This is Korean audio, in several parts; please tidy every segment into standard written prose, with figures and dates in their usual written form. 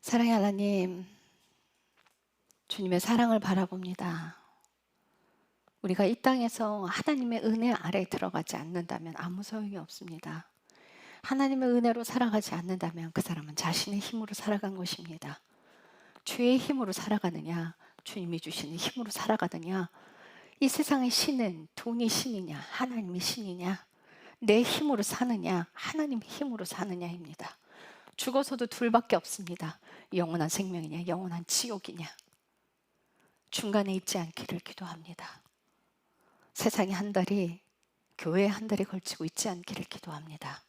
사랑의 하나님, 주님의 사랑을 바라봅니다. 우리가 이 땅에서 하나님의 은혜 아래에 들어가지 않는다면 아무 소용이 없습니다. 하나님의 은혜로 살아가지 않는다면 그 사람은 자신의 힘으로 살아간 것입니다. 주의 힘으로 살아가느냐, 주님이 주시는 힘으로 살아가느냐, 이 세상의 신은 돈이 신이냐, 하나님이 신이냐, 내 힘으로 사느냐, 하나님의 힘으로 사느냐입니다. 죽어서도 둘밖에 없습니다. 영원한 생명이냐, 영원한 지옥이냐. 중간에 있지 않기를 기도합니다. 세상에 한 달이, 교회에 한 달이 걸치고 있지 않기를 기도합니다.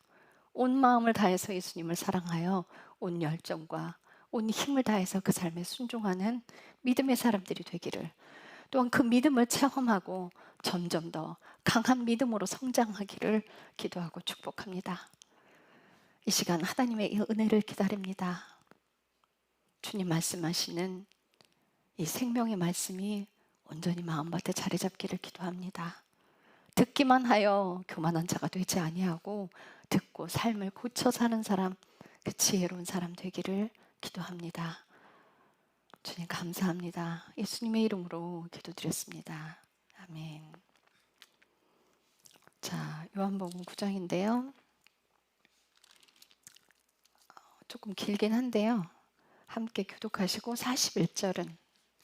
온 마음을 다해서 예수님을 사랑하여 온 열정과 온 힘을 다해서 그 삶에 순종하는 믿음의 사람들이 되기를, 또한 그 믿음을 체험하고 점점 더 강한 믿음으로 성장하기를 기도하고 축복합니다. 이 시간 하나님의 이 은혜를 기다립니다. 주님 말씀하시는 이 생명의 말씀이 온전히 마음밭에 자리 잡기를 기도합니다. 듣기만 하여 교만한 자가 되지 아니하고 듣고 삶을 고쳐 사는 사람, 그 지혜로운 사람 되기를 기도합니다. 주님 감사합니다. 예수님의 이름으로 기도드렸습니다. 아멘. 자, 요한복음 9장인데요. 조금 길긴 한데요. 함께 교독하시고 41절은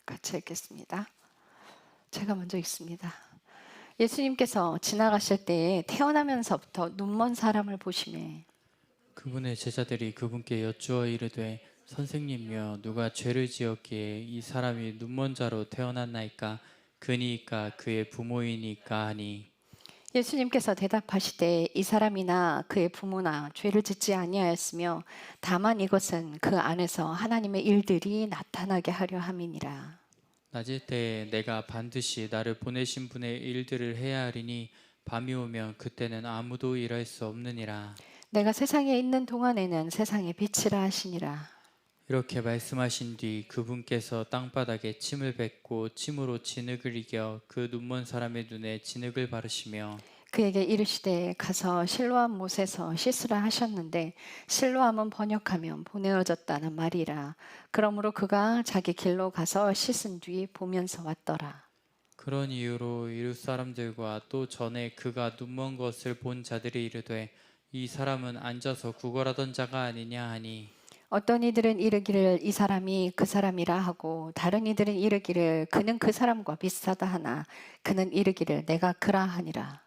같이 읽겠습니다. 제가 먼저 읽습니다. 예수님께서 지나가실 때에 태어나면서부터 눈먼 사람을 보시매 그분의 제자들이 그분께 여쭈어 이르되 선생님이여 누가 죄를 지었기에 이 사람이 눈먼 자로 태어났나이까 그니까 그의 부모이니까 하니 예수님께서 대답하시되 이 사람이나 그의 부모나 죄를 짓지 아니하였으며 다만 이것은 그 안에서 하나님의 일들이 나타나게 하려 함이니라. 낮을 때에 내가 반드시 나를 보내신 분의 일들을 해야 하리니 밤이 오면 그때는 아무도 일할 수 없느니라. 내가 세상에 있는 동안에는 세상의 빛이라 하시니라. 이렇게 말씀하신 뒤 그분께서 땅바닥에 침을 뱉고 침으로 진흙을 이겨 그 눈먼 사람의 눈에 진흙을 바르시며 그에게 이르시되 가서 실로암 못에서 씻으라 하셨는데 실로암은 번역하면 보내어졌다는 말이라. 그러므로 그가 자기 길로 가서 씻은 뒤 보면서 왔더라. 그런 이유로 이웃 사람들과 또 전에 그가 눈먼 것을 본 자들이 이르되 이 사람은 앉아서 구걸하던 자가 아니냐 하니 어떤 이들은 이르기를 이 사람이 그 사람이라 하고 다른 이들은 이르기를 그는 그 사람과 비슷하다 하나 그는 이르기를 내가 그라 하니라.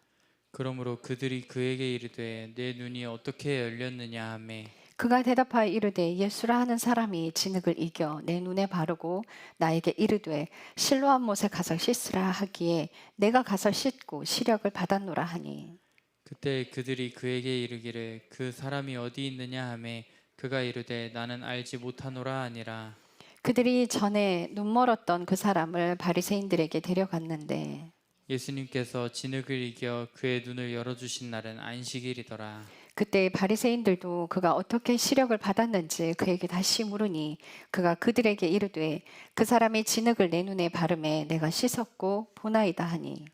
그러므로 그들이 그에게 이르되 내 눈이 어떻게 열렸느냐 하매 그가 대답하여 이르되 예수라 하는 사람이 진흙을 이겨 내 눈에 바르고 나에게 이르되 실로암 못에 가서 씻으라 하기에 내가 가서 씻고 시력을 받았노라 하니 그때 그들이 그에게 이르기를 그 사람이 어디 있느냐 하매 그가 이르되 나는 알지 못하노라 하니라. 그들이 전에 눈 멀었던 그 사람을 바리새인들에게 데려갔는데 예수님께서 진흙을 이겨 그의 눈을 열어주신 날은 안식일이더라. 그때 바리새인들도 그가 어떻게 시력을 받았는지 그에게 다시 물으니 그가 그들에게 이르되 그 사람이 진흙을 내 눈에 바르매 내가 씻었고 보나이다 하니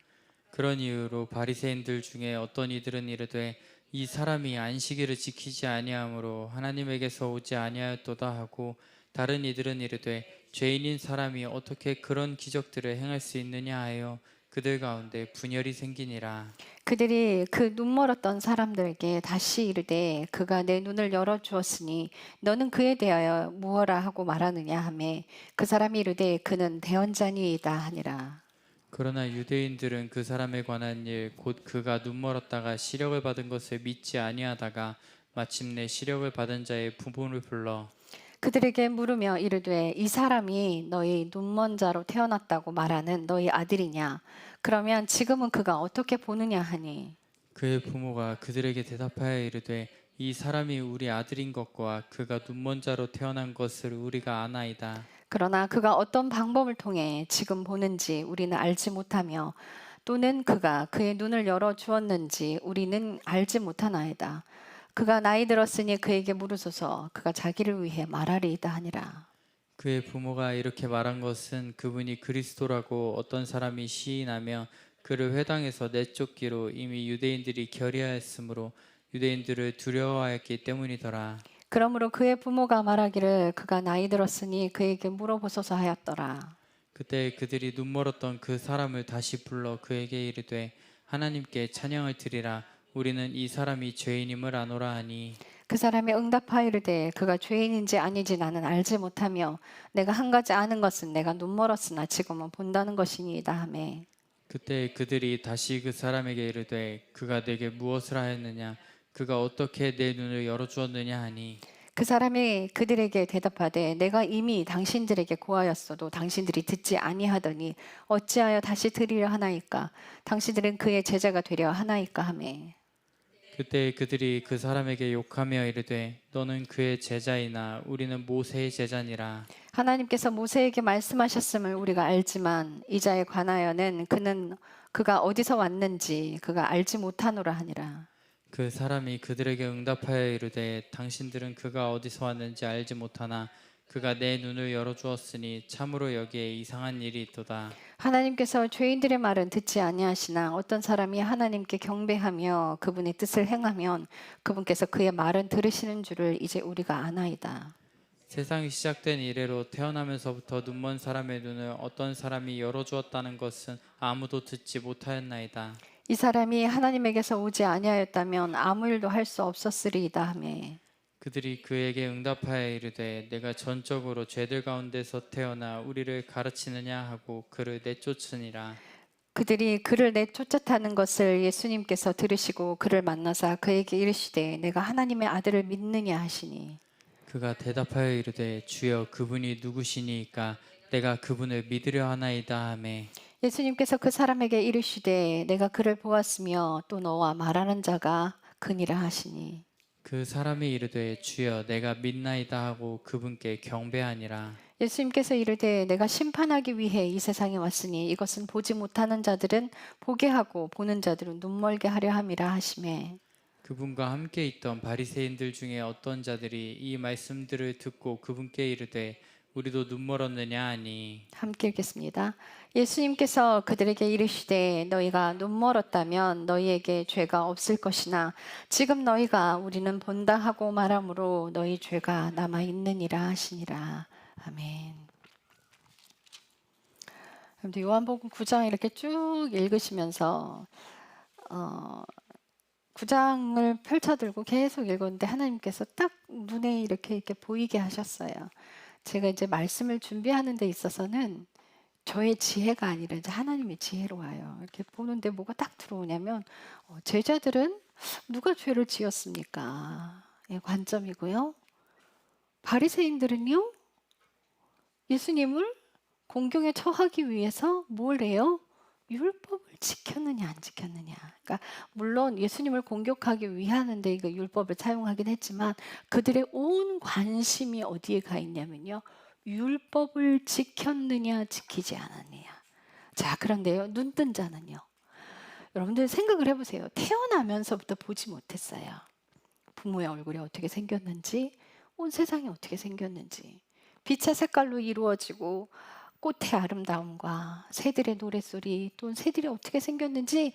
그런 이유로 바리새인들 중에 어떤 이들은 이르되 이 사람이 안식일을 지키지 아니하므로 하나님에게서 오지 아니하였도다 하고 다른 이들은 이르되 죄인인 사람이 어떻게 그런 기적들을 행할 수 있느냐 하여 그들 가운데 분열이 생기니라. 그들이 그 눈 멀었던 사람들에게 다시 이르되 그가 내 눈을 열어 주었으니 너는 그에 대하여 무엇라 하고 말하느냐 하매 그 사람이 이르되 그는 대언자니이다 하니라. 그러나 유대인들은 그 사람에 관한 일 곧 그가 눈멀었다가 시력을 받은 것을 믿지 아니하다가 마침내 시력을 받은 자의 부모를 불러 그들에게 물으며 이르되 이 사람이 너희 눈먼 자로 태어났다고 말하는 너희 아들이냐? 그러면 지금은 그가 어떻게 보느냐 하니 그의 부모가 그들에게 대답하여 이르되 이 사람이 우리 아들인 것과 그가 눈먼 자로 태어난 것을 우리가 아나이다. 그러나 그가 어떤 방법을 통해 지금 보는지 우리는 알지 못하며 또는 그가 그의 눈을 열어 주었는지 우리는 알지 못하나이다. 그가 나이 들었으니 그에게 물으소서 그가 자기를 위해 말하리이다 하니라. 그의 부모가 이렇게 말한 것은 그분이 그리스도라고 어떤 사람이 시인하며 그를 회당에서 내쫓기로 이미 유대인들이 결의하였으므로 유대인들을 두려워하였기 때문이더라. 그러므로 그의 부모가 말하기를 그가 나이 들었으니 그에게 물어보소서 하였더라. 그때 그들이 눈멀었던 그 사람을 다시 불러 그에게 이르되 하나님께 찬양을 드리라. 우리는 이 사람이 죄인임을 아노라 하니 그 사람이 응답하여 이르되 그가 죄인인지 아닌지 나는 알지 못하며 내가 한 가지 아는 것은 내가 눈멀었으나 지금은 본다는 것이니이다 하매 그때 그들이 다시 그 사람에게 이르되 그가 내게 무엇을 하였느냐 그가 어떻게 내 눈을 열어주었느냐 하니 그 사람이 그들에게 대답하되 내가 이미 당신들에게 고하였어도 당신들이 듣지 아니하더니 어찌하여 다시 들으려 하나이까 당신들은 그의 제자가 되려 하나이까 하매 그때 그들이 그 사람에게 욕하며 이르되 너는 그의 제자이나 우리는 모세의 제자니라. 하나님께서 모세에게 말씀하셨음을 우리가 알지만 이자에 관하여는 그가 어디서 왔는지 그가 알지 못하노라 하니라. 그 사람이 그들에게 응답하여 이르되 당신들은 그가 어디서 왔는지 알지 못하나 그가 내 눈을 열어주었으니 참으로 여기에 이상한 일이 있도다. 하나님께서 죄인들의 말은 듣지 아니하시나 어떤 사람이 하나님께 경배하며 그분의 뜻을 행하면 그분께서 그의 말은 들으시는 줄을 이제 우리가 아나이다. 세상이 시작된 이래로 태어나면서부터 눈먼 사람의 눈을 어떤 사람이 열어주었다는 것은 아무도 듣지 못하였나이다. 이 사람이 하나님에게서 오지 아니하였다면 아무 일도 할 수 없었으리이다 하매 그들이 그에게 응답하여 이르되 내가 전적으로 죄들 가운데서 태어나 우리를 가르치느냐 하고 그를 내쫓으니라. 그들이 그를 내쫓았다는 것을 예수님께서 들으시고 그를 만나사 그에게 이르시되 내가 하나님의 아들을 믿느냐 하시니 그가 대답하여 이르되 주여 그분이 누구시니까 내가 그분을 믿으려 하나이다 하매 예수님께서 그 사람에게 이르시되 내가 그를 보았으며 또 너와 말하는 자가 그니라 하시니 그 사람이 이르되 주여 내가 믿나이다 하고 그분께 경배하니라. 예수님께서 이르되 내가 심판하기 위해 이 세상에 왔으니 이것은 보지 못하는 자들은 보게 하고 보는 자들은 눈멀게 하려 함이라 하시매 그분과 함께 있던 바리새인들 중에 어떤 자들이 이 말씀들을 듣고 그분께 이르되 우리도 눈멀었느냐 하니 함께 읽겠습니다. 예수님께서 그들에게 이르시되 너희가 눈멀었다면 너희에게 죄가 없을 것이나 지금 너희가 우리는 본다 하고 말하므로 너희 죄가 남아 있느니라 하시니라. 아멘. 그런데 요한복음 9장 이렇게 쭉 읽으시면서 9장을 펼쳐들고 계속 읽었는데 하나님께서 딱 눈에 이렇게 보이게 하셨어요. 제가 이제 말씀을 준비하는 데 있어서는 저의 지혜가 아니라 이제 하나님의 지혜로 와요. 이렇게 보는데 뭐가 딱 들어오냐면 제자들은 누가 죄를 지었습니까? 예, 관점이고요. 바리새인들은요. 예수님을 공경에 처하기 위해서 뭘 해요? 율법을 지켰느냐 안 지켰느냐. 그러니까 물론 예수님을 공격하기 위하는데 이거 율법을 사용하긴 했지만 그들의 온 관심이 어디에 가 있냐면요. 율법을 지켰느냐 지키지 않았느냐. 자, 그런데요. 눈뜬 자는요. 여러분들 생각을 해보세요. 태어나면서부터 보지 못했어요. 부모의 얼굴이 어떻게 생겼는지, 온 세상이 어떻게 생겼는지, 빛의 색깔로 이루어지고 꽃의 아름다움과 새들의 노랫소리, 또 새들이 어떻게 생겼는지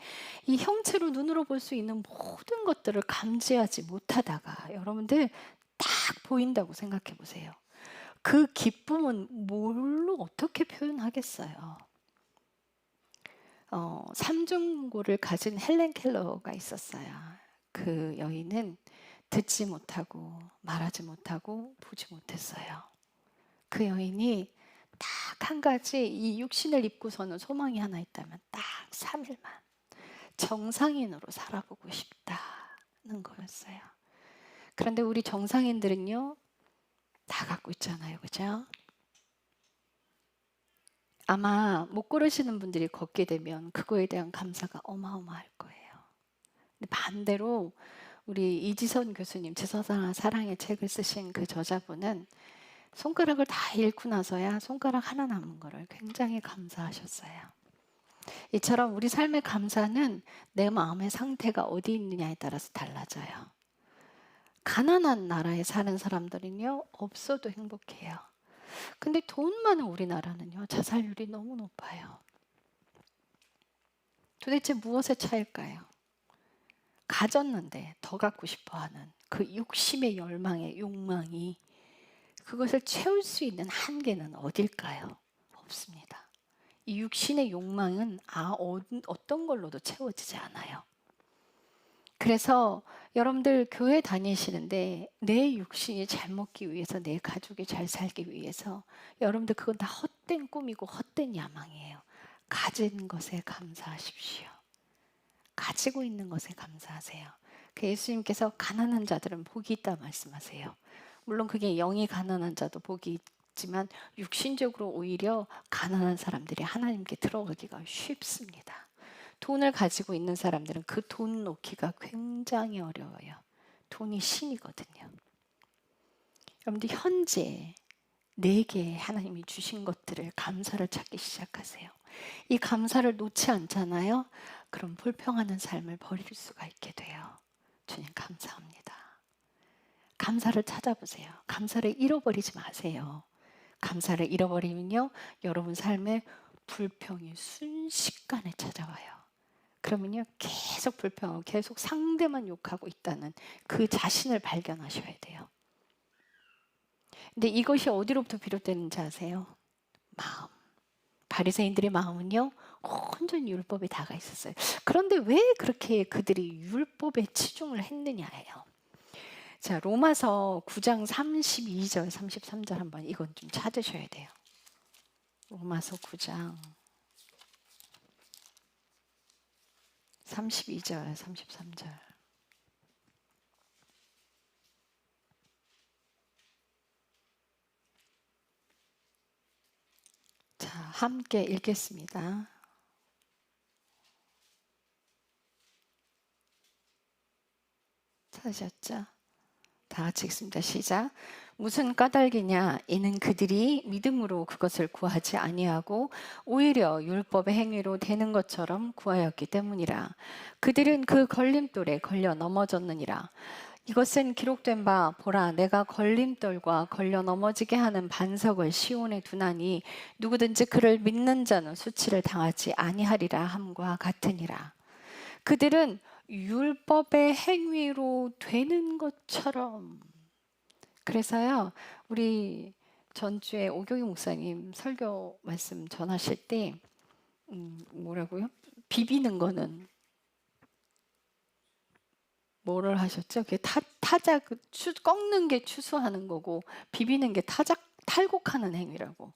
이 형체로 눈으로 볼 수 있는 모든 것들을 감지하지 못하다가 여러분들 딱 보인다고 생각해 보세요. 그 기쁨은 뭘로 어떻게 표현하겠어요? 삼중고를 가진 헬렌 켈러가 있었어요. 그 여인은 듣지 못하고 말하지 못하고 보지 못했어요. 그 여인이 딱 한 가지 이 육신을 입고서는 소망이 하나 있다면 딱 3일만 정상인으로 살아보고 싶다는 거였어요. 그런데 우리 정상인들은요 다 갖고 있잖아요. 그죠? 아마 못 걸으시는 분들이 걷게 되면 그거에 대한 감사가 어마어마할 거예요. 근데 반대로 우리 이지선 교수님 지서사랑 사랑의 책을 쓰신 그 저자분은 손가락을 다 잃고 나서야 손가락 하나 남은 거를 굉장히 감사하셨어요. 이처럼 우리 삶의 감사는 내 마음의 상태가 어디 있느냐에 따라서 달라져요. 가난한 나라에 사는 사람들은요, 없어도 행복해요. 근데 돈 많은 우리나라는요, 자살률이 너무 높아요. 도대체 무엇의 차일까요? 가졌는데 더 갖고 싶어 하는 그 육심의 열망의 욕망이 그것을 채울 수 있는 한계는 어딜까요? 없습니다. 이 육신의 욕망은 어떤 걸로도 채워지지 않아요. 그래서 여러분들 교회 다니시는데 내 육신이 잘 먹기 위해서, 내 가족이 잘 살기 위해서, 여러분들 그건 다 헛된 꿈이고 헛된 야망이에요. 가진 것에 감사하십시오. 가지고 있는 것에 감사하세요. 그 예수님께서 가난한 자들은 복이 있다 말씀하세요. 물론 그게 영이 가난한 자도 복이 있지만 육신적으로 오히려 가난한 사람들이 하나님께 들어가기가 쉽습니다. 돈을 가지고 있는 사람들은 그 돈 놓기가 굉장히 어려워요. 돈이 신이거든요. 여러분들 현재 내게 하나님이 주신 것들을 감사를 찾기 시작하세요. 이 감사를 놓지 않잖아요. 그럼 불평하는 삶을 버릴 수가 있게 돼요. 주님 감사합니다. 감사를 찾아보세요. 감사를 잃어버리지 마세요. 감사를 잃어버리면요, 여러분 삶에 불평이 순식간에 찾아와요. 그러면요, 계속 불평하고 계속 상대만 욕하고 있다는 그 자신을 발견하셔야 돼요. 근데 이것이 어디로부터 비롯되는지 아세요? 마음. 바리새인들의 마음은요, 온전히 율법에 다가 있었어요. 그런데 왜 그렇게 그들이 율법에 치중을 했느냐예요. 자, 로마서 9장 32절, 33절 한번 이건 좀 찾으셔야 돼요. 로마서 9장 32절, 33절. 자, 함께 읽겠습니다. 찾으셨죠? 다 같이 읽습니다. 시작. 무슨 까닭이냐? 이는 그들이 믿음으로 그것을 구하지 아니하고 오히려 율법의 행위로 되는 것처럼 구하였기 때문이라. 그들은 그 걸림돌에 걸려 넘어졌느니라. 이것은 기록된 바 보라, 내가 걸림돌과 걸려 넘어지게 하는 반석을 시온에 두나니 누구든지 그를 믿는 자는 수치를 당하지 아니하리라 함과 같으니라. 그들은 율법의 행위로 되는 것처럼. 그래서요, 우리 전주에 오경희 목사님 설교 말씀 전하실 때 뭐라고요? 비비는 거는 뭐를 하셨죠? 그게 타작, 꺾는 게 추수하는 거고 비비는 게 탈곡하는 행위라고.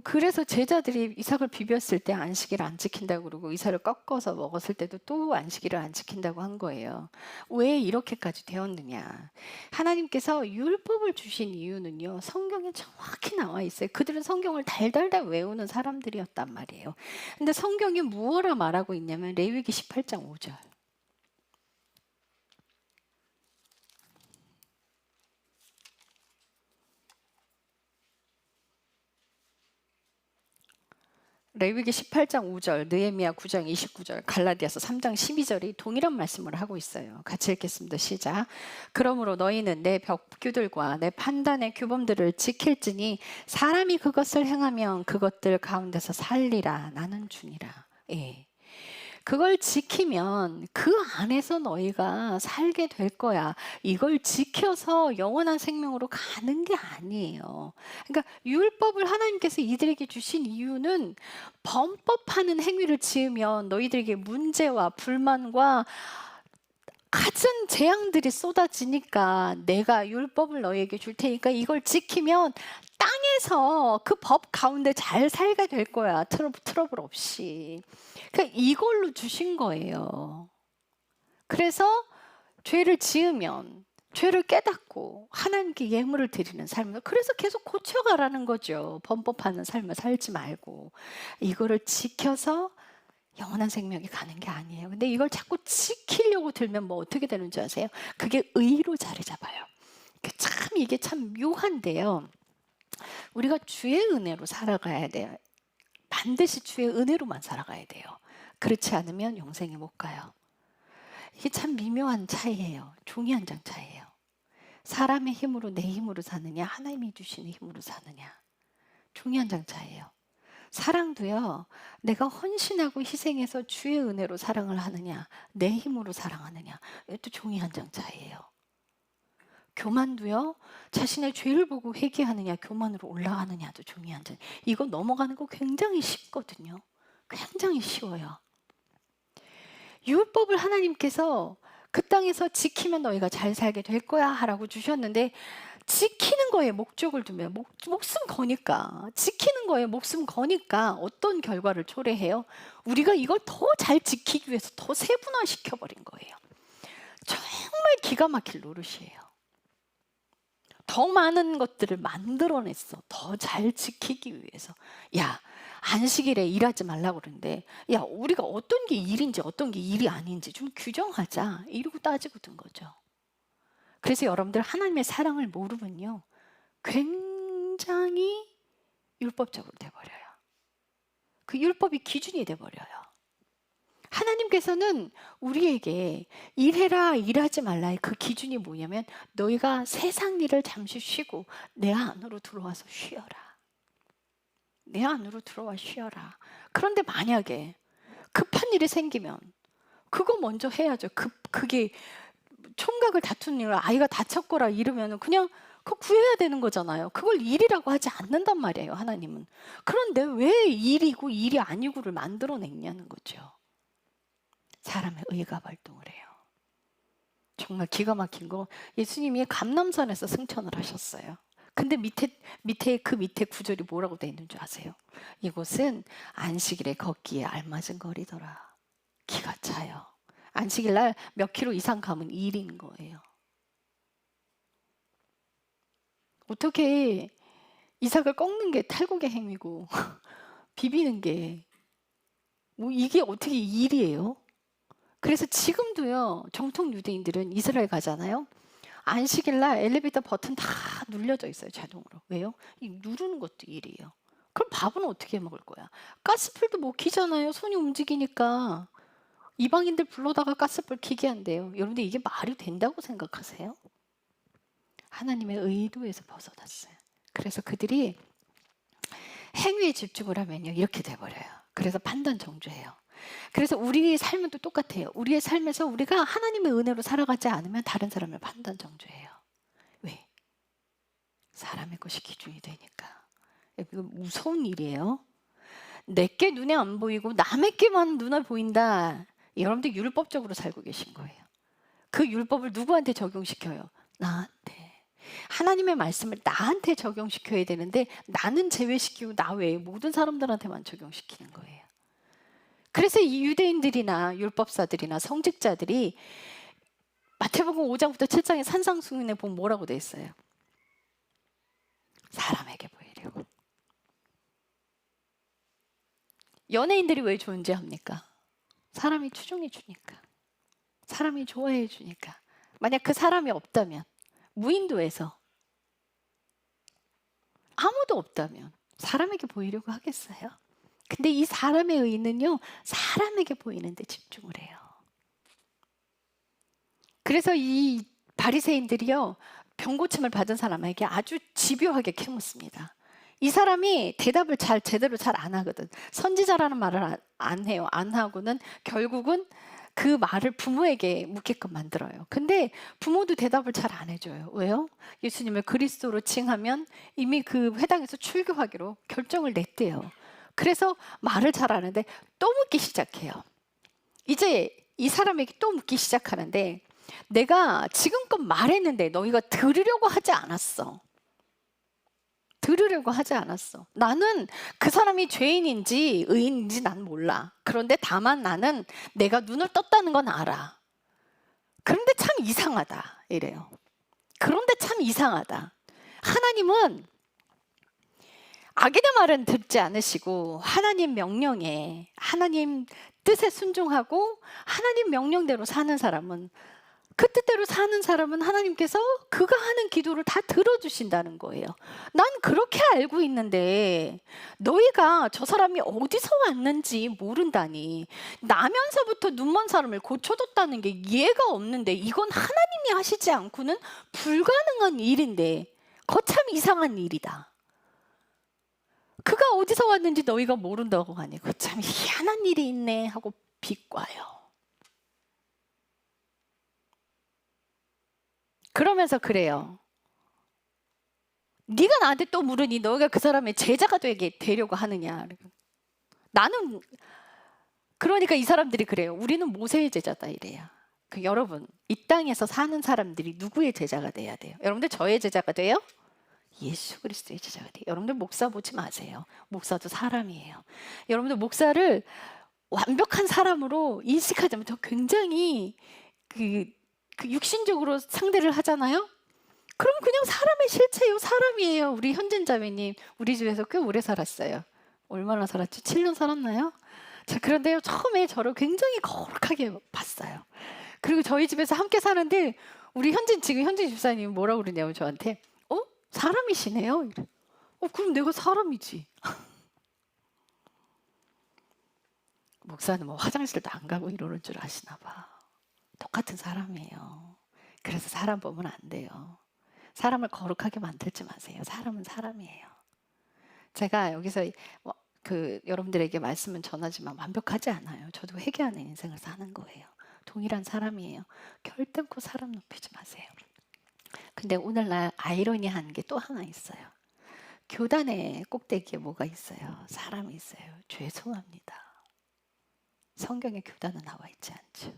그래서 제자들이 이삭을 비볐을 때 안식일을 안 지킨다고 그러고 이삭을 꺾어서 먹었을 때도 또 안식일을 안 지킨다고 한 거예요. 왜 이렇게까지 되었느냐? 하나님께서 율법을 주신 이유는요, 성경에 정확히 나와 있어요. 그들은 성경을 달달달 외우는 사람들이었단 말이에요. 근데 성경이 무엇라 말하고 있냐면 레위기 18장 5절. 레위기 18장 5절, 느헤미야 9장 29절, 갈라디아서 3장 12절이 동일한 말씀을 하고 있어요. 같이 읽겠습니다. 시작. 그러므로 너희는 내 벽규들과 내 판단의 규범들을 지킬지니 사람이 그것을 행하면 그것들 가운데서 살리라. 나는 주니라. 예. 그걸 지키면 그 안에서 너희가 살게 될 거야. 이걸 지켜서 영원한 생명으로 가는 게 아니에요. 그러니까 율법을 하나님께서 이들에게 주신 이유는 범법하는 행위를 지으면 너희들에게 문제와 불만과 갖은 재앙들이 쏟아지니까 내가 율법을 너희에게 줄 테니까 이걸 지키면 땅에서 그 법 가운데 잘 살게 될 거야. 트러블 없이. 그러니까 이걸로 주신 거예요. 그래서 죄를 지으면 죄를 깨닫고 하나님께 예물을 드리는 삶을, 그래서 계속 고쳐가라는 거죠. 범법하는 삶을 살지 말고 이거를 지켜서 영원한 생명이 가는 게 아니에요. 근데 이걸 자꾸 지키려고 들면 뭐 어떻게 되는 줄 아세요? 그게 의로 자리 잡아요. 이게 참 묘한데요. 우리가 주의 은혜로 살아가야 돼요. 반드시 주의 은혜로만 살아가야 돼요. 그렇지 않으면 영생에 못 가요. 이게 참 미묘한 차이예요. 종이 한 장 차이예요. 사람의 힘으로, 내 힘으로 사느냐, 하나님이 주시는 힘으로 사느냐. 종이 한 장 차이예요. 사랑도요, 내가 헌신하고 희생해서 주의 은혜로 사랑을 하느냐, 내 힘으로 사랑하느냐, 이것도 종이 한 장 차이예요. 교만도요. 자신의 죄를 보고 회개하느냐 교만으로 올라가느냐도 중요한 점. 이거 넘어가는 거 굉장히 쉽거든요. 굉장히 쉬워요. 율법을 하나님께서 그 땅에서 지키면 너희가 잘 살게 될 거야 하라고 주셨는데 지키는 거에 목적을 두면 목숨 거니까 지키는 거에 목숨 거니까 어떤 결과를 초래해요? 우리가 이걸 더 잘 지키기 위해서 더 세분화시켜 버린 거예요. 정말 기가 막힐 노릇이에요. 더 많은 것들을 만들어냈어. 더 잘 지키기 위해서. 야, 안식일에 일하지 말라고 그러는데 야, 우리가 어떤 게 일인지 어떤 게 일이 아닌지 좀 규정하자. 이러고 따지고 든 거죠. 그래서 여러분들 하나님의 사랑을 모르면요. 굉장히 율법적으로 돼버려요. 그 율법이 기준이 돼버려요. 하나님께서는 우리에게 일해라 일하지 말라의 그 기준이 뭐냐면 너희가 세상 일을 잠시 쉬고 내 안으로 들어와서 쉬어라. 내 안으로 들어와 쉬어라. 그런데 만약에 급한 일이 생기면 그거 먼저 해야죠. 그게 총각을 다투는 일, 아이가 다쳤거라 이러면 그냥 그거 구해야 되는 거잖아요. 그걸 일이라고 하지 않는단 말이에요, 하나님은. 그런데 왜 일이고 일이 아니고를 만들어냈냐는 거죠. 사람의 의가 발동을 해요. 정말 기가 막힌 거 예수님이 감람산에서 승천을 하셨어요. 근데 밑에 구절이 뭐라고 돼 있는 줄 아세요? 이곳은 안식일에 걷기에 알맞은 거리더라. 기가 차요. 안식일 날 몇 킬로 이상 가면 일인 거예요. 어떻게 이삭을 꺾는 게 탈곡의 행위고 비비는 게 뭐 이게 어떻게 일이에요? 그래서 지금도요. 정통 유대인들은 이스라엘 가잖아요. 안식일 날 엘리베이터 버튼 다 눌려져 있어요. 자동으로. 왜요? 이 누르는 것도 일이에요. 그럼 밥은 어떻게 먹을 거야? 가스불도 못 켜잖아요. 손이 움직이니까. 이방인들 불러다가 가스불 켜게 한대요. 여러분들 이게 말이 된다고 생각하세요? 하나님의 의도에서 벗어났어요. 그래서 그들이 행위에 집중을 하면요. 이렇게 돼버려요. 그래서 판단 정죄해요. 그래서 우리 삶은 또 똑같아요. 우리의 삶에서 우리가 하나님의 은혜로 살아가지 않으면 다른 사람을 판단 정죄해요. 왜? 사람의 것이 기준이 되니까. 이거 무서운 일이에요. 내게 눈에 안 보이고 남의 게만 눈에 보인다. 여러분들 율법적으로 살고 계신 거예요. 그 율법을 누구한테 적용시켜요? 나한테. 하나님의 말씀을 나한테 적용시켜야 되는데 나는 제외시키고 나 외에 모든 사람들한테만 적용시키는 거예요. 그래서 이 유대인들이나 율법사들이나 성직자들이 마태복음 5장부터 7장의 산상수훈에 보면 뭐라고 돼 있어요? 사람에게 보이려고. 연예인들이 왜 존재합니까? 사람이 추종해 주니까. 사람이 좋아해 주니까. 만약 그 사람이 없다면 무인도에서 아무도 없다면 사람에게 보이려고 하겠어요? 근데 이 사람의 의는요, 사람에게 보이는 데 집중을 해요. 그래서 이 바리새인들이요, 병고침을 받은 사람에게 아주 집요하게 캐묻습니다. 이 사람이 대답을 제대로 잘 안 하거든. 선지자라는 말을 안 해요. 안 하고는 결국은 그 말을 부모에게 묻게끔 만들어요. 근데 부모도 대답을 잘 안 해줘요. 왜요? 예수님을 그리스도로 칭하면 이미 그 회당에서 출교하기로 결정을 냈대요. 그래서 말을 잘 하는데 또 묻기 시작해요. 이제 이 사람에게 또 묻기 시작하는데 내가 지금껏 말했는데 너희가 들으려고 하지 않았어. 들으려고 하지 않았어. 나는 그 사람이 죄인인지 의인인지 난 몰라. 그런데 다만 나는 내가 눈을 떴다는 건 알아. 그런데 참 이상하다. 이래요. 그런데 참 이상하다. 하나님은 악인의 말은 듣지 않으시고 하나님 명령에 하나님 뜻에 순종하고 하나님 명령대로 사는 사람은 그 뜻대로 사는 사람은 하나님께서 그가 하는 기도를 다 들어주신다는 거예요. 난 그렇게 알고 있는데 너희가 저 사람이 어디서 왔는지 모른다니 나면서부터 눈먼 사람을 고쳐줬다는 게 이해가 없는데 이건 하나님이 하시지 않고는 불가능한 일인데 거참 이상한 일이다. 그가 어디서 왔는지 너희가 모른다고 하니 거참 희한한 일이 있네 하고 비꼬아요. 그러면서 그래요. 네가 나한테 또 물으니 너희가 그 사람의 제자가 되려고 하느냐. 나는 그러니까 이 사람들이 그래요. 우리는 모세의 제자다 이래요. 여러분, 이 땅에서 사는 사람들이 누구의 제자가 돼야 돼요? 여러분들 저의 제자가 돼요? 예수 그리스도의 제자가 돼요. 여러분들 목사 보지 마세요. 목사도 사람이에요. 여러분들 목사를 완벽한 사람으로 인식하자면 더 굉장히 그 육신적으로 상대를 하잖아요. 그럼 그냥 사람의 실체요, 사람이에요. 우리 현진 자매님 우리 집에서 꽤 오래 살았어요. 얼마나 살았지? 7년 살았나요? 자, 그런데요, 처음에 저를 굉장히 거룩하게 봤어요. 그리고 저희 집에서 함께 사는데 우리 지금 현진 집사님이 뭐라고 그러냐면 저한테 사람이시네요. 이래. 그럼 내가 사람이지. 목사는 뭐 화장실도 안 가고 이러는 줄 아시나 봐. 똑같은 사람이에요. 그래서 사람 보면 안 돼요. 사람을 거룩하게 만들지 마세요. 사람은 사람이에요. 제가 여기서 여러분들에게 말씀은 전하지만 완벽하지 않아요. 저도 회개하는 인생을 사는 거예요. 동일한 사람이에요. 결단코 사람 높이지 마세요. 근데 오늘날 아이러니한 게 또 하나 있어요. 교단의 꼭대기에 뭐가 있어요? 사람이 있어요. 죄송합니다. 성경에 교단은 나와 있지 않죠.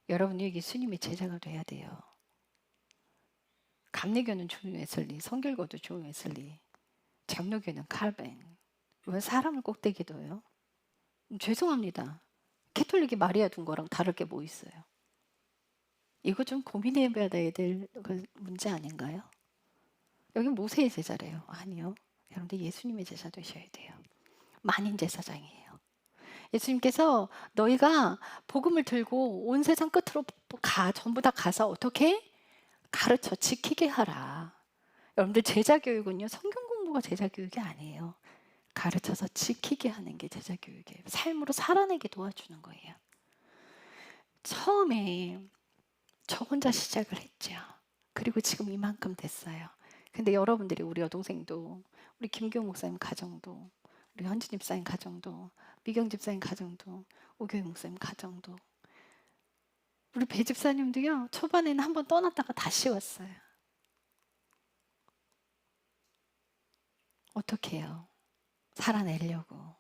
여러분이 예수님의 제자가 돼야 돼요. 감리교는 존 웨슬리, 성결교도 존 웨슬리, 장로교는 칼뱅. 왜 사람을 꼭대기에 둬요? 죄송합니다. 캐톨릭이 마리아 둔 거랑 다를 게 뭐 있어요? 이거 좀 고민해봐야 될 문제 아닌가요? 여기 모세의 제자래요. 아니요. 여러분들 예수님의 제자 되셔야 돼요. 만인 제사장이에요. 예수님께서 너희가 복음을 들고 온 세상 끝으로 전부 다 가서 어떻게? 가르쳐 지키게 하라. 여러분들 제자 교육은요, 성경 공부가 제자 교육이 아니에요. 가르쳐서 지키게 하는 게 제자 교육이에요. 삶으로 살아내게 도와주는 거예요. 처음에 저 혼자 시작을 했죠. 그리고 지금 이만큼 됐어요. 근데 여러분들이 우리 여동생도, 우리 김교훈 목사님 가정도, 우리 현진 집사님 가정도, 미경 집사님 가정도, 오교희 목사님 가정도, 우리 배 집사님도요, 초반에는 한번 떠났다가 다시 왔어요. 어떻게 해요? 살아내려고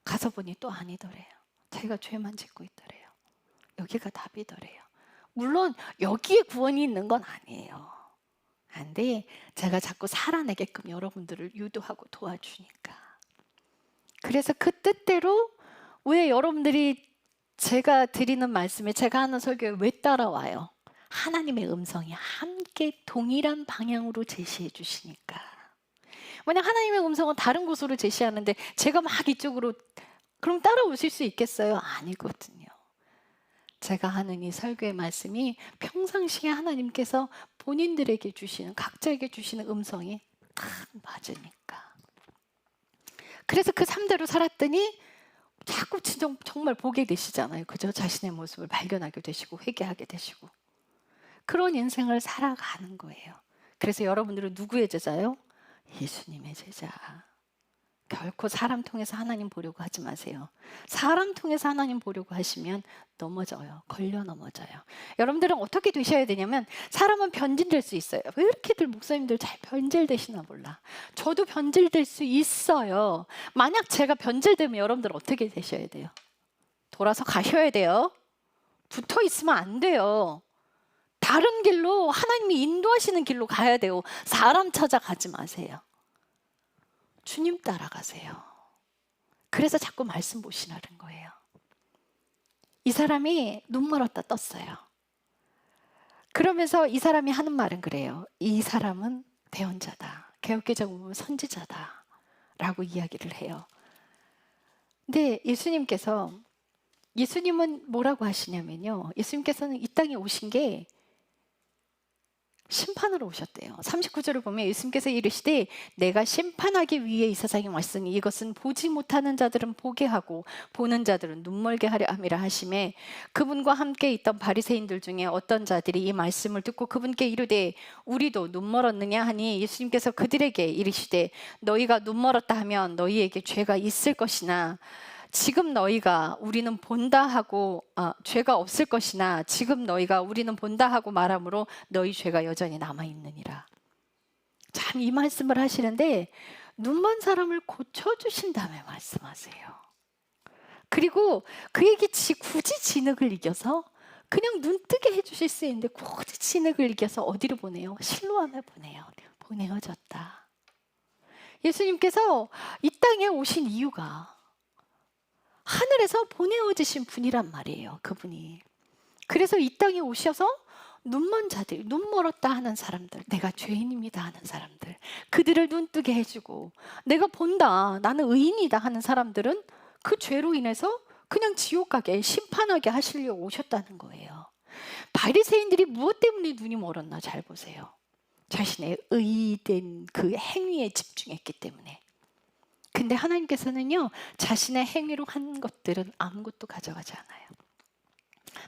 가서 보니 또 아니더래요. 자기가 죄만 짓고 있더래요. 여기가 답이더래요. 물론 여기에 구원이 있는 건 아니에요. 근데 제가 자꾸 살아내게끔 여러분들을 유도하고 도와주니까. 그래서 그 뜻대로 왜 여러분들이 제가 드리는 말씀에, 제가 하는 설교에 왜 따라와요? 하나님의 음성이 함께 동일한 방향으로 제시해 주시니까. 만약 하나님의 음성은 다른 곳으로 제시하는데 제가 막 이쪽으로, 그럼 따라오실 수 있겠어요? 아니거든요. 제가 하는 이 설교의 말씀이 평상시에 하나님께서 본인들에게 주시는, 각자에게 주시는 음성이 딱 맞으니까. 그래서 그 3대로 살았더니 자꾸 정말 보게 되시잖아요. 그죠? 자신의 모습을 발견하게 되시고 회개하게 되시고. 그런 인생을 살아가는 거예요. 그래서 여러분들은 누구의 제자요? 예수님의 제자. 결코 사람 통해서 하나님 보려고 하지 마세요. 사람 통해서 하나님 보려고 하시면 넘어져요. 걸려 넘어져요. 여러분들은 어떻게 되셔야 되냐면, 사람은 변질될 수 있어요. 왜 이렇게들 목사님들 잘 변질되시나 몰라. 저도 변질될 수 있어요. 만약 제가 변질되면 여러분들 어떻게 되셔야 돼요? 돌아서 가셔야 돼요. 붙어 있으면 안 돼요. 다른 길로, 하나님이 인도하시는 길로 가야 돼요. 사람 찾아가지 마세요. 주님 따라가세요. 그래서 자꾸 말씀 보시라는 거예요. 이 사람이 눈 멀었다 떴어요. 그러면서 이 사람이 하는 말은 그래요. 이 사람은 대언자다. 개혁개정 보면 선지자다. 라고 이야기를 해요. 근데 예수님은 뭐라고 하시냐면요. 예수님께서는 이 땅에 오신 게 심판으로 오셨대요. 39절을 보면 예수님께서 이르시되 내가 심판하기 위해 이 세상에 왔으니 이것은 보지 못하는 자들은 보게 하고 보는 자들은 눈멀게 하려 함이라 하시매, 그분과 함께 있던 바리새인들 중에 어떤 자들이 이 말씀을 듣고 그분께 이르되 우리도 눈 멀었느냐 하니, 예수님께서 그들에게 이르시되 너희가 눈 멀었다 하면 너희에게 죄가 있을 것이나 지금 너희가 우리는 본다 하고 죄가 없을 것이나 지금 너희가 우리는 본다 하고 말하므로 너희 죄가 여전히 남아있느니라. 참 이 말씀을 하시는데 눈먼 사람을 고쳐주신 다음에 말씀하세요. 그리고 그에게 굳이 진흙을 이겨서 그냥 눈뜨게 해주실 수 있는데 굳이 진흙을 이겨서 어디로 보내요? 실로암에 보내요. 보내어졌다. 예수님께서 이 땅에 오신 이유가 하늘에서 보내어지신 분이란 말이에요. 그분이. 그래서 이 땅에 오셔서 눈먼 자들, 눈 멀었다 하는 사람들, 내가 죄인입니다 하는 사람들, 그들을 눈뜨게 해주고 내가 본다, 나는 의인이다 하는 사람들은 그 죄로 인해서 그냥 지옥 가게 심판하게 하시려고 오셨다는 거예요. 바리새인들이 무엇 때문에 눈이 멀었나 잘 보세요. 자신의 의된 그 행위에 집중했기 때문에. 근데 하나님께서는요, 자신의 행위로 한 것들은 아무것도 가져가지 않아요.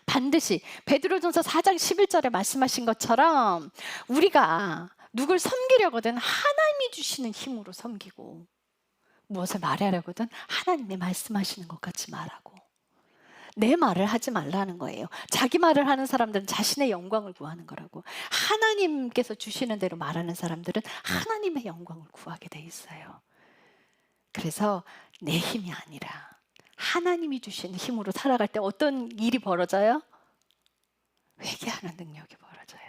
반드시 베드로전서 4장 11절에 말씀하신 것처럼 우리가 누굴 섬기려거든 하나님이 주시는 힘으로 섬기고, 무엇을 말하려거든 하나님의 말씀하시는 것 같이 말하고, 내 말을 하지 말라는 거예요. 자기 말을 하는 사람들은 자신의 영광을 구하는 거라고. 하나님께서 주시는 대로 말하는 사람들은 하나님의 영광을 구하게 돼 있어요. 그래서 내 힘이 아니라 하나님이 주시는 힘으로 살아갈 때 어떤 일이 벌어져요? 회개하는 능력이 벌어져요.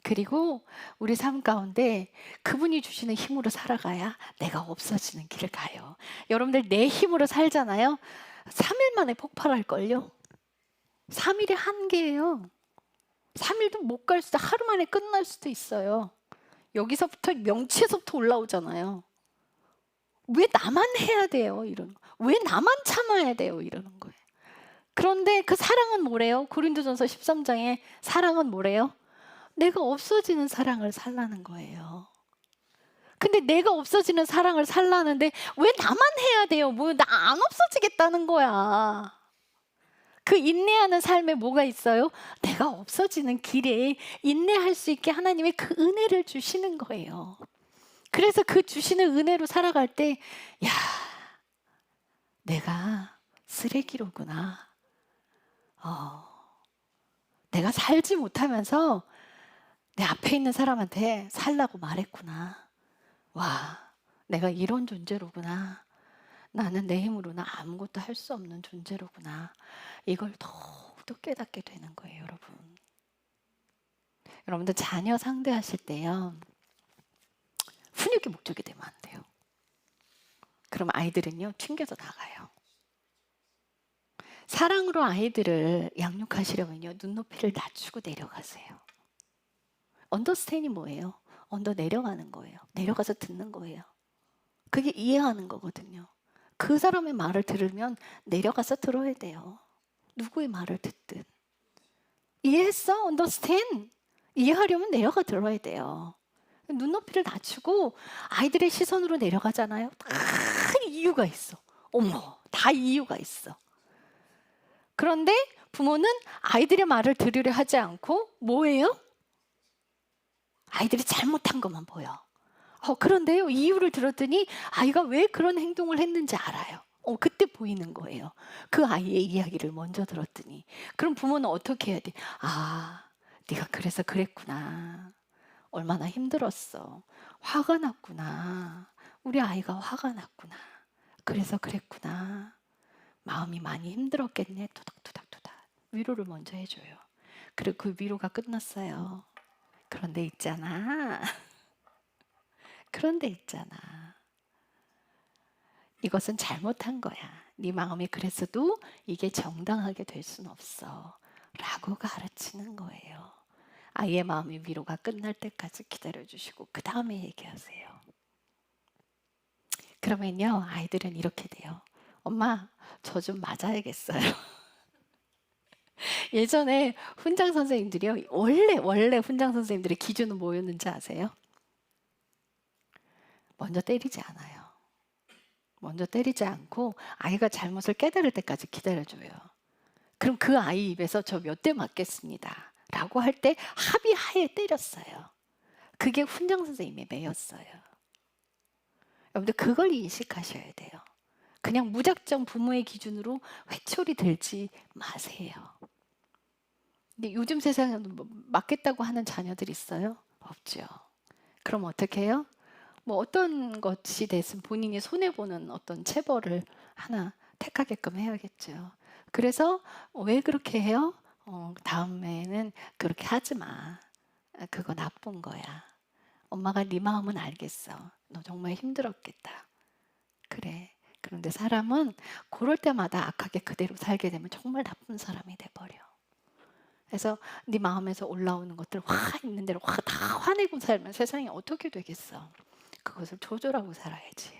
그리고 우리 삶 가운데 그분이 주시는 힘으로 살아가야 내가 없어지는 길을 가요. 여러분들 내 힘으로 살잖아요. 3일 만에 폭발할걸요. 3일이 한계예요. 3일도 못 갈 수도, 하루 만에 끝날 수도 있어요. 여기서부터 명치에서부터 올라오잖아요. 왜 나만 해야 돼요? 이러는 거. 왜 나만 참아야 돼요? 이러는 거예요. 그런데 그 사랑은 뭐래요? 고린도전서 13장에 사랑은 뭐래요? 내가 없어지는 사랑을 살라는 거예요. 근데 내가 없어지는 사랑을 살라는데 왜 나만 해야 돼요? 뭐 나 안 없어지겠다는 거야. 그 인내하는 삶에 뭐가 있어요? 내가 없어지는 길에 인내할 수 있게 하나님의 그 은혜를 주시는 거예요. 그래서 그 주시는 은혜로 살아갈 때, 야, 내가 쓰레기로구나. 내가 살지 못하면서 내 앞에 있는 사람한테 살라고 말했구나. 와, 내가 이런 존재로구나. 나는 내 힘으로는 아무것도 할 수 없는 존재로구나. 이걸 더욱더 깨닫게 되는 거예요, 여러분. 여러분들 자녀 상대하실 때요, 훈육이 목적이 되면 안 돼요. 그럼 아이들은요, 튕겨서 나가요. 사랑으로 아이들을 양육하시려면요, 눈높이를 낮추고 내려가세요. 언더스탠이 뭐예요? 언더 내려가는 거예요. 내려가서 듣는 거예요. 그게 이해하는 거거든요. 그 사람의 말을 들으면 내려가서 들어야 돼요. 누구의 말을 듣든. 이해했어? 언더스탠? 이해하려면 내려가 들어야 돼요. 눈높이를 낮추고 아이들의 시선으로 내려가잖아요. 다 이유가 있어. 어머, 다 이유가 있어. 그런데 부모는 아이들의 말을 들으려 하지 않고 뭐예요? 아이들이 잘못한 것만 보여. 그런데요, 이유를 들었더니 아이가 왜 그런 행동을 했는지 알아요. 그때 보이는 거예요. 그 아이의 이야기를 먼저 들었더니. 그럼 부모는 어떻게 해야 돼? 네가 그래서 그랬구나. 얼마나 힘들었어. 화가 났구나. 우리 아이가 화가 났구나. 그래서 그랬구나. 마음이 많이 힘들었겠네. 토닥토닥토닥. 위로를 먼저 해줘요. 그리고 그 위로가 끝났어요. 그런데 있잖아. 그런데 있잖아. 이것은 잘못한 거야. 네 마음이 그랬어도 이게 정당하게 될 수는 없어. 라고 가르치는 거예요. 아이의 마음의 위로가 끝날 때까지 기다려주시고 그 다음에 얘기하세요. 그러면요, 아이들은 이렇게 돼요. 엄마, 저 좀 맞아야겠어요. 예전에 훈장 선생님들이요, 원래 훈장 선생님들의 기준은 뭐였는지 아세요? 먼저 때리지 않아요. 먼저 때리지 않고 아이가 잘못을 깨달을 때까지 기다려줘요. 그럼 그 아이 입에서 저 몇 대 맞겠습니다 라고 할 때 합의하에 때렸어요. 그게 훈장 선생님의 매였어요. 여러분들 그걸 인식하셔야 돼요. 그냥 무작정 부모의 기준으로 회초리 들지 마세요. 근데 요즘 세상에 뭐 맞겠다고 하는 자녀들 있어요? 없죠. 그럼 어떻게 해요? 뭐 어떤 것이 됐든 본인이 손해보는 어떤 체벌을 하나 택하게끔 해야겠죠. 그래서 왜 그렇게 해요? 다음에는 그렇게 하지 마. 그거 나쁜 거야. 엄마가 네 마음은 알겠어. 너 정말 힘들었겠다. 그래. 그런데 사람은 그럴 때마다 악하게 그대로 살게 되면 정말 나쁜 사람이 돼버려. 그래서 네 마음에서 올라오는 것들 화 있는 대로 다 화내고 살면 세상이 어떻게 되겠어. 그것을 조절하고 살아야지.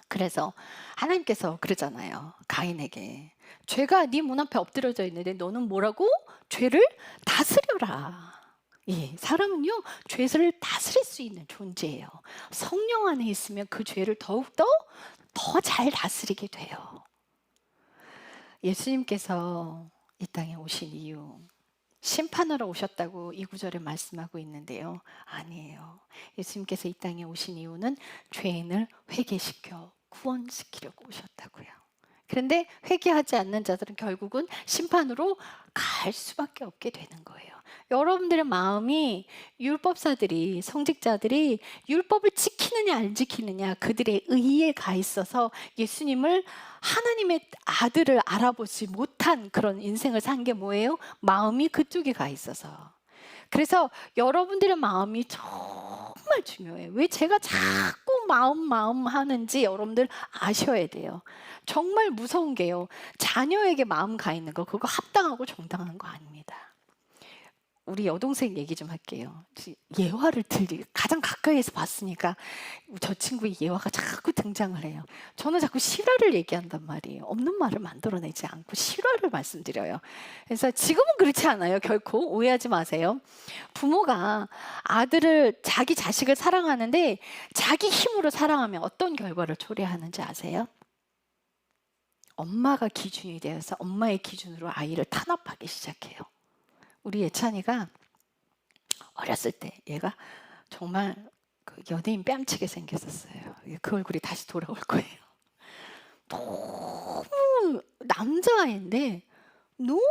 그래서 하나님께서 그러잖아요. 가인에게 죄가 네 문 앞에 엎드려져 있는데 너는 뭐라고? 죄를 다스려라. 예, 사람은요 죄를 다스릴 수 있는 존재예요. 성령 안에 있으면 그 죄를 더욱더 더 잘 다스리게 돼요. 예수님께서 이 땅에 오신 이유 심판하러 오셨다고 이 구절에 말씀하고 있는데요. 아니에요. 예수님께서 이 땅에 오신 이유는 죄인을 회개시켜 구원시키려고 오셨다고요. 그런데 회개하지 않는 자들은 결국은 심판으로 갈 수밖에 없게 되는 거예요. 여러분들의 마음이 율법사들이 성직자들이 율법을 지키느냐 안 지키느냐 그들의 의에 가 있어서 예수님을 하나님의 아들을 알아보지 못한 그런 인생을 산 게 뭐예요? 마음이 그쪽에 가 있어서. 그래서 여러분들의 마음이 정말 중요해요. 왜 제가 자꾸 마음 하는지 여러분들 아셔야 돼요. 정말 무서운 게요. 자녀에게 마음 가 있는 거 그거 합당하고 정당한 거 아닙니다. 우리 여동생 얘기 좀 할게요. 예화를 가장 가까이에서 봤으니까 저 친구의 예화가 자꾸 등장을 해요. 저는 자꾸 실화를 얘기한단 말이에요. 없는 말을 만들어내지 않고 실화를 말씀드려요. 그래서 지금은 그렇지 않아요. 결코 오해하지 마세요. 부모가 자기 자식을 사랑하는데 자기 힘으로 사랑하면 어떤 결과를 초래하는지 아세요? 엄마가 기준이 되어서 엄마의 기준으로 아이를 탄압하기 시작해요. 우리 예찬이가 어렸을 때 얘가 정말 그 연예인 뺨치게 생겼었어요. 그 얼굴이 다시 돌아올 거예요. 너무 남자아이인데 너무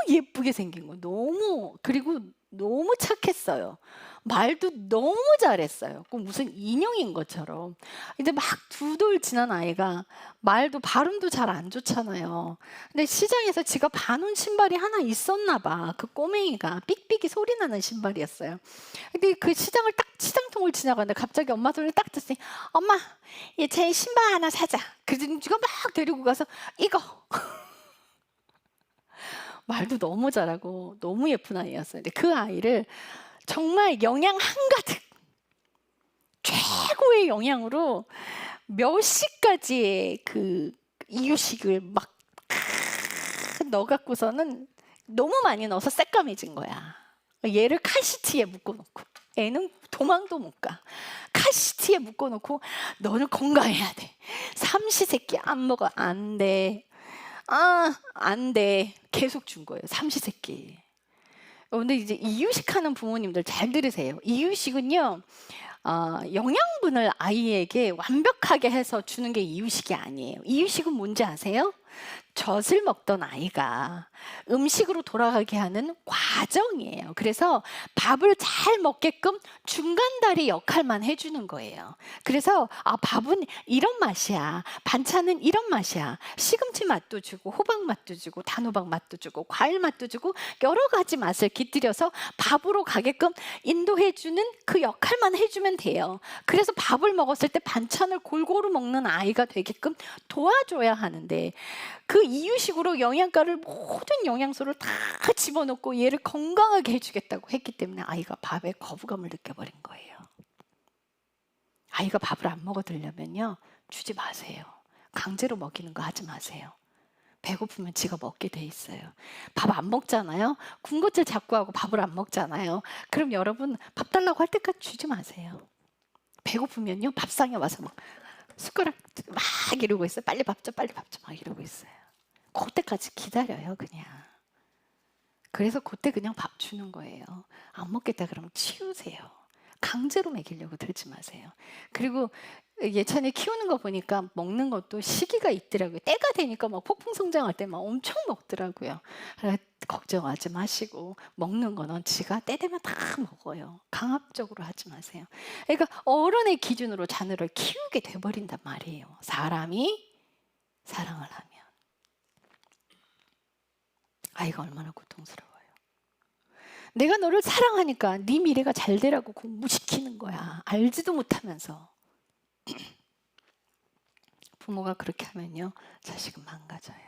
예쁘게 생긴 거. 그리고 너무 착했어요. 말도 너무 잘했어요. 꼭 무슨 인형인 것처럼. 이제 막 2돌 지난 아이가 말도 발음도 잘 안 좋잖아요. 근데 시장에서 지가 봐놓은 신발이 하나 있었나 봐. 그 꼬맹이가 삑삑이 소리 나는 신발이었어요. 근데 그 시장통을 지나가는데 갑자기 엄마 손을 딱 떴더니 엄마, 얘 신발 하나 사자. 그래서 지가 막 데리고 가서 이거. 말도 너무 잘하고 너무 예쁜 아이였어요. 근데 그 아이를 정말 영양 한가득 최고의 영양으로 몇 시까지의 그 이유식을 막 넣어갖고서는 너무 많이 넣어서 새까매진 거야. 얘를 카시트에 묶어놓고 애는 도망도 못 가. 카시트에 묶어놓고 너는 건강해야 돼. 삼시세끼 안 먹어. 안 돼. 안 돼. 계속 준 거예요. 삼시세끼. 근데 이제 이유식 하는 부모님들 잘 들으세요. 이유식은요, 영양분을 아이에게 완벽하게 해서 주는 게 이유식이 아니에요. 이유식은 뭔지 아세요? 젖을 먹던 아이가 음식으로 돌아가게 하는 과정이에요. 그래서 밥을 잘 먹게끔 중간다리 역할만 해주는 거예요. 그래서 밥은 이런 맛이야. 반찬은 이런 맛이야. 시금치 맛도 주고 호박 맛도 주고 단호박 맛도 주고 과일 맛도 주고 여러 가지 맛을 깃들여서 밥으로 가게끔 인도해주는 그 역할만 해주면 돼요. 그래서 밥을 먹었을 때 반찬을 골고루 먹는 아이가 되게끔 도와줘야 하는데 그 이유식으로 영양가를 모든 영양소를 다 집어넣고 얘를 건강하게 해주겠다고 했기 때문에 아이가 밥에 거부감을 느껴버린 거예요. 아이가 밥을 안 먹어들려면요 주지 마세요. 강제로 먹이는 거 하지 마세요. 배고프면 지가 먹게 돼 있어요. 밥 안 먹잖아요. 군것질 자꾸 하고 밥을 안 먹잖아요. 그럼 여러분 밥 달라고 할 때까지 주지 마세요. 배고프면요 밥상에 와서 막 숟가락 막 이러고 있어요. 빨리 밥 줘, 빨리 밥 줘 막 이러고 있어요. 그때까지 기다려요 그냥. 그래서 그때 그냥 밥 주는 거예요. 안 먹겠다 그러면 치우세요. 강제로 먹이려고 들지 마세요. 그리고 예찬이 키우는 거 보니까 먹는 것도 시기가 있더라고요. 때가 되니까 막 폭풍 성장할 때 막 엄청 먹더라고요. 그래서 걱정하지 마시고 먹는 거는 지가 때 되면 다 먹어요. 강압적으로 하지 마세요. 그러니까 어른의 기준으로 자녀를 키우게 돼버린단 말이에요. 사람이 사랑을 하면. 아이가 얼마나 고통스러워요. 내가 너를 사랑하니까 네 미래가 잘 되라고 공부시키는 거야. 알지도 못하면서. 부모가 그렇게 하면요, 자식은 망가져요.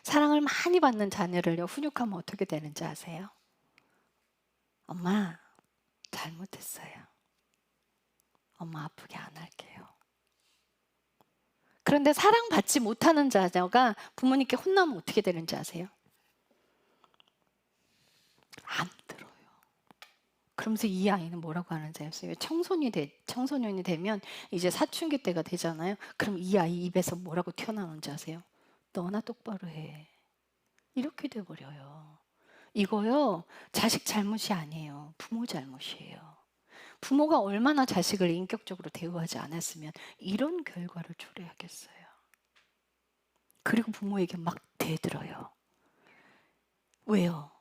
사랑을 많이 받는 자녀를요, 훈육하면 어떻게 되는지 아세요? 엄마, 잘못했어요. 엄마 아프게 안 할게요. 그런데 사랑받지 못하는 자녀가 부모님께 혼나면 어떻게 되는지 아세요? 안 들어요. 그러면서 이 아이는 뭐라고 하는지 아세요? 청소년이 되면 이제 사춘기 때가 되잖아요. 그럼 이 아이 입에서 뭐라고 튀어나오는지 아세요? 너나 똑바로 해. 이렇게 돼버려요. 이거요, 자식 잘못이 아니에요. 부모 잘못이에요. 부모가 얼마나 자식을 인격적으로 대우하지 않았으면 이런 결과를 초래하겠어요. 그리고 부모에게 막 대들어요. 왜요?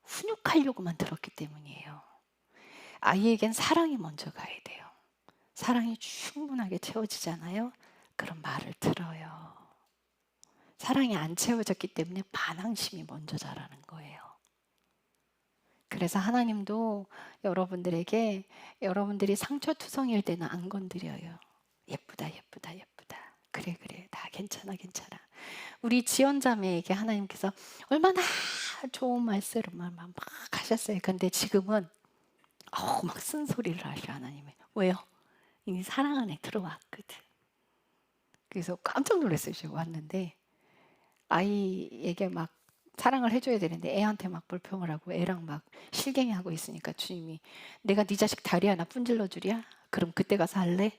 훈육하려고만 들었기 때문이에요. 아이에겐 사랑이 먼저 가야 돼요. 사랑이 충분하게 채워지잖아요. 그럼 말을 들어요. 사랑이 안 채워졌기 때문에 반항심이 먼저 자라는 거예요. 그래서 하나님도 여러분들에게 여러분들이 상처투성일 때는 안 건드려요. 예쁘다, 예쁘다, 예쁘다. 그래, 그래. 다 괜찮아, 괜찮아. 우리 지연자매에게 하나님께서 얼마나 좋은 말씀을 막 하셨어요. 근데 지금은 막 쓴소리를 하셔, 하나님이. 왜요? 이미 사랑 안에 들어왔거든. 그래서 깜짝 놀랐어요. 제가 왔는데 아이에게 막 사랑을 해줘야 되는데 애한테 막 불평을 하고 애랑 막 실갱이하고 있으니까 주님이 내가 네 자식 다리 하나 분질러 주랴? 그럼 그때 가서 할래?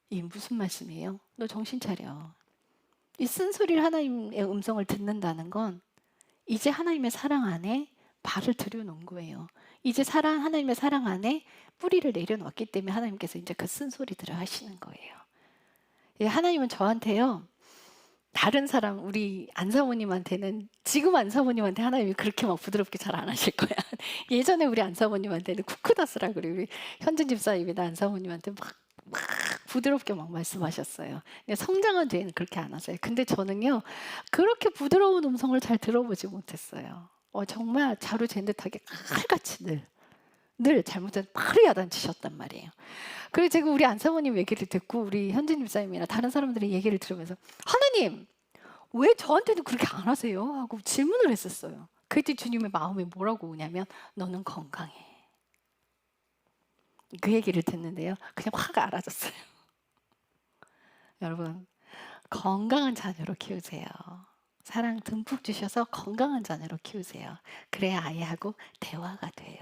이 무슨 말씀이에요? 너 정신 차려. 이 쓴소리를 하나님의 음성을 듣는다는 건 이제 하나님의 사랑 안에 발을 들여놓은 거예요. 이제 하나님의 사랑 안에 뿌리를 내려놓았기 때문에 하나님께서 이제 그 쓴소리들을 하시는 거예요. 하나님은 저한테요, 다른 사람, 우리 안사모님한테는, 지금 안사모님한테 하나님이 그렇게 막 부드럽게 잘 안 하실 거야. 예전에 우리 안사모님한테는 쿠크다스라 그래. 우리 현진 집사님이나 안사모님한테 막 부드럽게 막 말씀하셨어요. 근데 성장한 뒤에는 그렇게 안 하세요. 근데 저는요, 그렇게 부드러운 음성을 잘 들어보지 못했어요. 정말 자루 잰 듯하게 칼같이 늘 잘못해서 바로 야단치셨단 말이에요. 그래서 제가 우리 안사모님 얘기를 듣고 우리 현진 집사님이나 다른 사람들의 얘기를 들으면서 하나님, 왜 저한테는 그렇게 안 하세요? 하고 질문을 했었어요. 그때 주님의 마음이 뭐라고 오냐면 너는 건강해. 그 얘기를 듣는데요, 그냥 확 알아졌어요. 여러분, 건강한 자녀로 키우세요. 사랑 듬뿍 주셔서 건강한 자녀로 키우세요. 그래야 아이하고 대화가 돼요.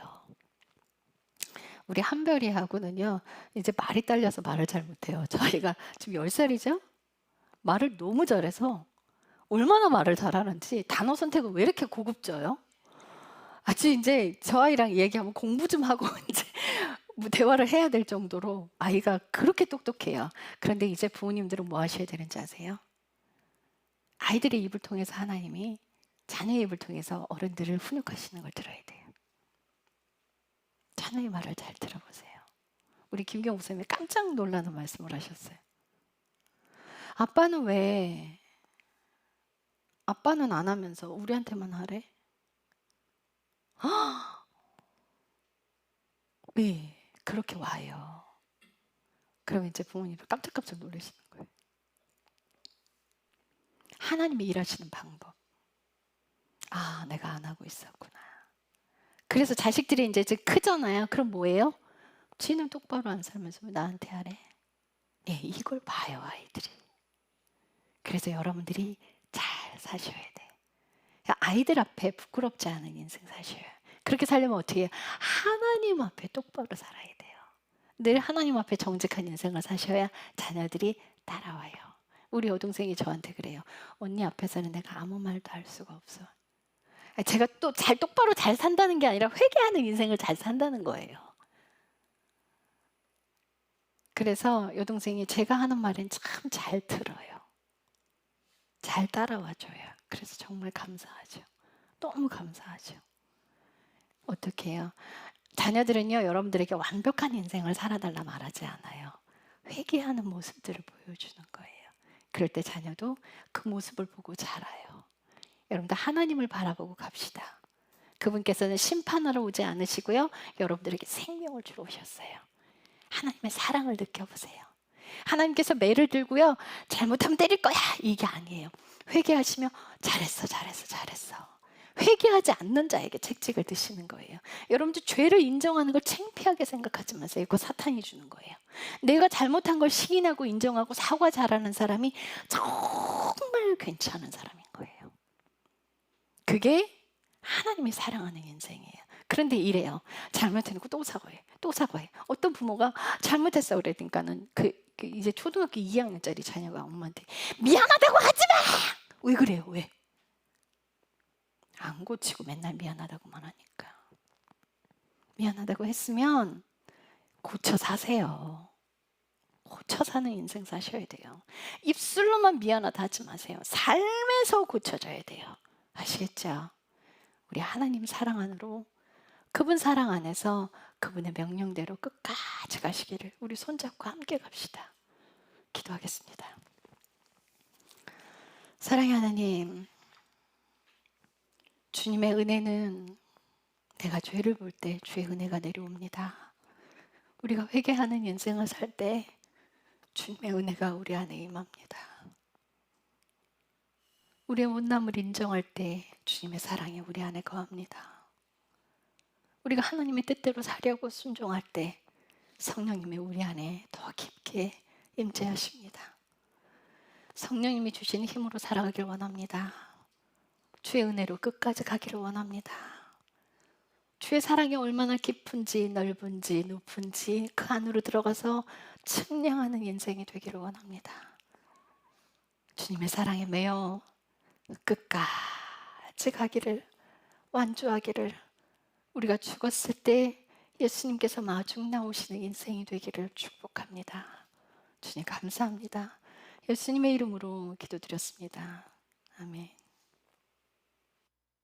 우리 한별이하고는요, 이제 말이 딸려서 말을 잘 못해요. 저희가 지금 10살이죠? 말을 너무 잘해서 얼마나 말을 잘하는지 단어 선택은 왜 이렇게 고급져요? 아주 이제 저 아이랑 얘기하면 공부 좀 하고 이제 뭐 대화를 해야 될 정도로 아이가 그렇게 똑똑해요. 그런데 이제 부모님들은 뭐 하셔야 되는지 아세요? 아이들의 입을 통해서 하나님이 자녀의 입을 통해서 어른들을 훈육하시는 걸 들어야 돼요. 자녀의 말을 잘 들어보세요. 우리 김경 목사님이 깜짝 놀라는 말씀을 하셨어요. 아빠는 안 하면서 우리한테만 하래? 네, 그렇게 와요. 그러면 이제 부모님이 깜짝깜짝 놀라시는 거예요. 하나님이 일하시는 방법. 아, 내가 안 하고 있었구나. 그래서 자식들이 이제 크잖아요. 그럼 뭐예요? 지는 똑바로 안 살면서 왜 나한테 하래? 네, 이걸 봐요, 아이들이. 그래서 여러분들이 잘 사셔야 돼. 아이들 앞에 부끄럽지 않은 인생 사셔요. 그렇게 살려면 어떻게 해요? 하나님 앞에 똑바로 살아야 돼요. 늘 하나님 앞에 정직한 인생을 사셔야 자녀들이 따라와요. 우리 여동생이 저한테 그래요. 언니 앞에서는 내가 아무 말도 할 수가 없어. 제가 또 똑바로 잘 산다는 게 아니라 회개하는 인생을 잘 산다는 거예요. 그래서 여동생이 제가 하는 말은 참 잘 들어요. 잘 따라와 줘요. 그래서 정말 감사하죠. 너무 감사하죠. 어떻게 해요? 자녀들은요, 여러분들에게 완벽한 인생을 살아달라 말하지 않아요. 회개하는 모습들을 보여주는 거예요. 그럴 때 자녀도 그 모습을 보고 자라요. 여러분들 하나님을 바라보고 갑시다. 그분께서는 심판하러 오지 않으시고요, 여러분들에게 생명을 주러 오셨어요. 하나님의 사랑을 느껴보세요. 하나님께서 매를 들고요, 잘못하면 때릴 거야, 이게 아니에요. 회개하시며 잘했어, 잘했어, 잘했어. 회개하지 않는 자에게 채찍을 드시는 거예요. 여러분들 죄를 인정하는 걸 창피하게 생각하지 마세요. 그거 사탄이 주는 거예요. 내가 잘못한 걸 시인하고 인정하고 사과 잘하는 사람이 정말 괜찮은 사람인 거예요. 그게 하나님이 사랑하는 인생이에요. 그런데 이래요. 잘못해놓고 또 사과해. 또 사과해. 어떤 부모가 잘못했어 그러니까는 이제 초등학교 2학년짜리 자녀가 엄마한테 미안하다고 하지 마! 왜 그래요? 왜? 안 고치고 맨날 미안하다고만 하니까. 미안하다고 했으면 고쳐 사세요. 고쳐 사는 인생 사셔야 돼요. 입술로만 미안하다 하지 마세요. 삶에서 고쳐져야 돼요. 아시겠죠? 우리 하나님 사랑 안으로, 그분 사랑 안에서 그분의 명령대로 끝까지 가시기를 우리 손잡고 함께 갑시다. 기도하겠습니다. 사랑의 하나님, 주님의 은혜는 내가 죄를 볼 때 주의 은혜가 내려옵니다. 우리가 회개하는 인생을 살 때 주님의 은혜가 우리 안에 임합니다. 우리의 못남을 인정할 때 주님의 사랑이 우리 안에 거합니다. 우리가 하나님의 뜻대로 살려고 순종할 때 성령님이 우리 안에 더 깊게 임재하십니다. 성령님이 주신 힘으로 살아가길 원합니다. 주의 은혜로 끝까지 가기를 원합니다. 주의 사랑이 얼마나 깊은지 넓은지 높은지 그 안으로 들어가서 측량하는 인생이 되기를 원합니다. 주님의 사랑에 매여 끝까지 가기를, 완주하기를, 우리가 죽었을 때 예수님께서 마중 나오시는 인생이 되기를 축복합니다. 주님 감사합니다. 예수님의 이름으로 기도드렸습니다. 아멘.